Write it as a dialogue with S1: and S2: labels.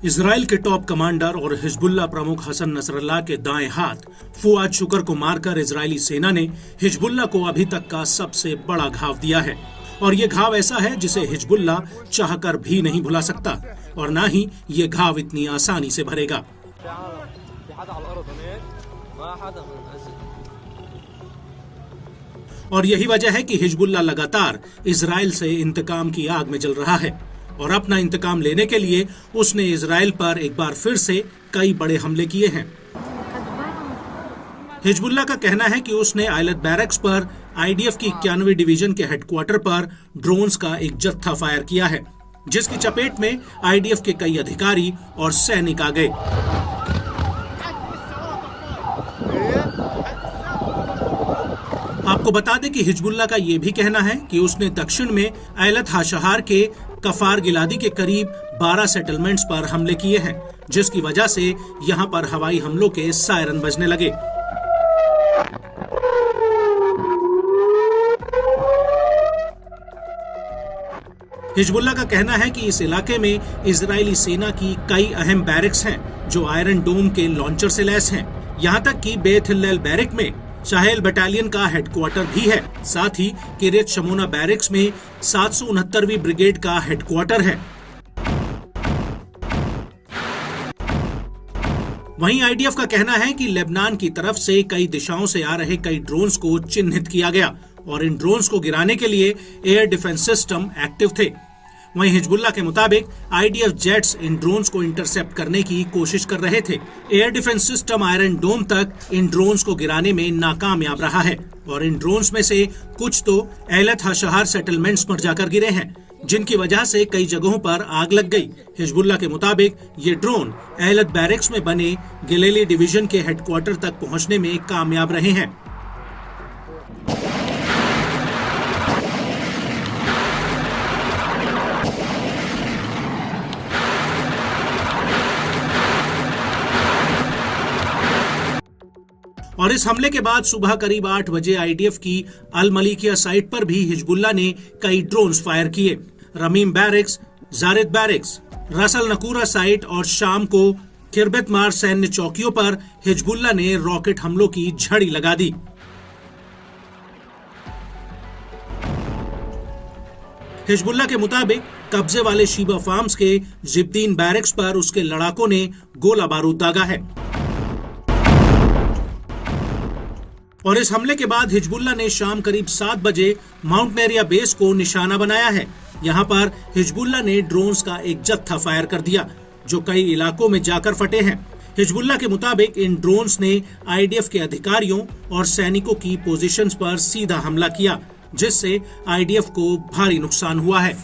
S1: Israel के top commander और Hezbollah प्रमुख हसन नसरल्लाह के दाएं हाथ फुआद शुक्र को मारकर इजरायली सेना ने हिजबुल्लाह को अभी तक का सबसे बड़ा घाव दिया है। और ये घाव ऐसा है जिसे हिजबुल्लाह चाहकर भी नहीं भुला सकता और ना ही ये घाव इतनी आसानी से भरेगा। और यही वजह है कि हिजबुल्लाह लगातार इजराइल से इंतकाम की आग में जल रहा है और अपना इंतकाम लेने के लिए उसने इजराइल पर एक बार फिर से कई बड़े हमले किए हैं। हिजबुल्लाह का कहना है कि उसने आयलत बैरक्स पर आईडीएफ की 91वीं डिवीजन के हेडक्वार्टर पर ड्रोन्स का एक जत्था फायर किया है, जिसकी चपेट में आईडीएफ के कई अधिकारी और सैनिक आ गए। आपको बता दें कि हिजबुल्लाह का यह भी कहना है कि उसने दक्षिण में आयलत हाशहार के कफार गिलादी के करीब 12 सेटलमेंट्स पर हमले किए हैं, जिसकी वजह से यहां पर हवाई हमलों के सायरन बजने लगे। हिजबुल्लाह का कहना है कि इस इलाके में इजरायली सेना की कई अहम बैरक्स हैं जो आयरन डोम के लॉन्चर से लैस हैं। यहां तक कि बेथ हिल्लेल बैरक में शाहेल बटालियन का हेडक्वार्टर भी है। साथ ही किरियत शमोना बैरक्स में 769वीं ब्रिगेड का हेडक्वार्टर है। वहीं आईडीएफ का कहना है कि लेबनान की तरफ से कई दिशाओं से आ रहे कई ड्रोन्स को चिन्हित किया गया और इन ड्रोन्स को गिराने के लिए एयर डिफेंस सिस्टम एक्टिव थे। वहीं हिजबुल्लाह के मुताबिक आईडीएफ जेट्स इन ड्रोन्स को इंटरसेप्ट करने की कोशिश कर रहे थे। एयर डिफेंस सिस्टम आयरन डोम तक इन ड्रोन्स को गिराने में नाकामयाब रहा है और इन ड्रोन्स में से कुछ तो एलत हाशहार सेटलमेंट्स पर जाकर गिरे हैं, जिनकी वजह से कई जगहों पर आग लग गई। हिजबुल्लाह के मुताबिक ये ड्रोन एलत बैरक्स में बने गिलेली डिवीजन के हेडक्वार्टर तक पहुंचने में कामयाब रहे हैं। और इस हमले के बाद सुबह करीब 8 बजे आईडीएफ की अल मलिकिया साइट पर भी हिजबुल्लाह ने कई ड्रोन्स फायर किए। रमीम बैरक्स, जारिद बैरक्स, रसल नकूरा साइट और शाम को किरबत मार सैन्य चौकियों पर हिजबुल्लाह ने रॉकेट हमलों की झड़ी लगा दी। हिजबुल्लाह के मुताबिक कब्जे वाले शीबा फार्म्स के जिब्दीन बैरक्स पर उसके लड़ाकों ने गोला बारूद दागा है। और इस हमले के बाद हिजबुल्लाह ने शाम करीब 7 बजे माउंटेनेरिया बेस को निशाना बनाया है। यहां पर हिजबुल्लाह ने ड्रोन्स का एक जत्था फायर कर दिया जो कई इलाकों में जाकर फटे हैं। हिजबुल्लाह के मुताबिक इन ड्रोन्स ने आईडीएफ के अधिकारियों और सैनिकों की पोजीशंस पर सीधा हमला किया, जिससे आईडीएफ को भारी नुकसान हुआ है।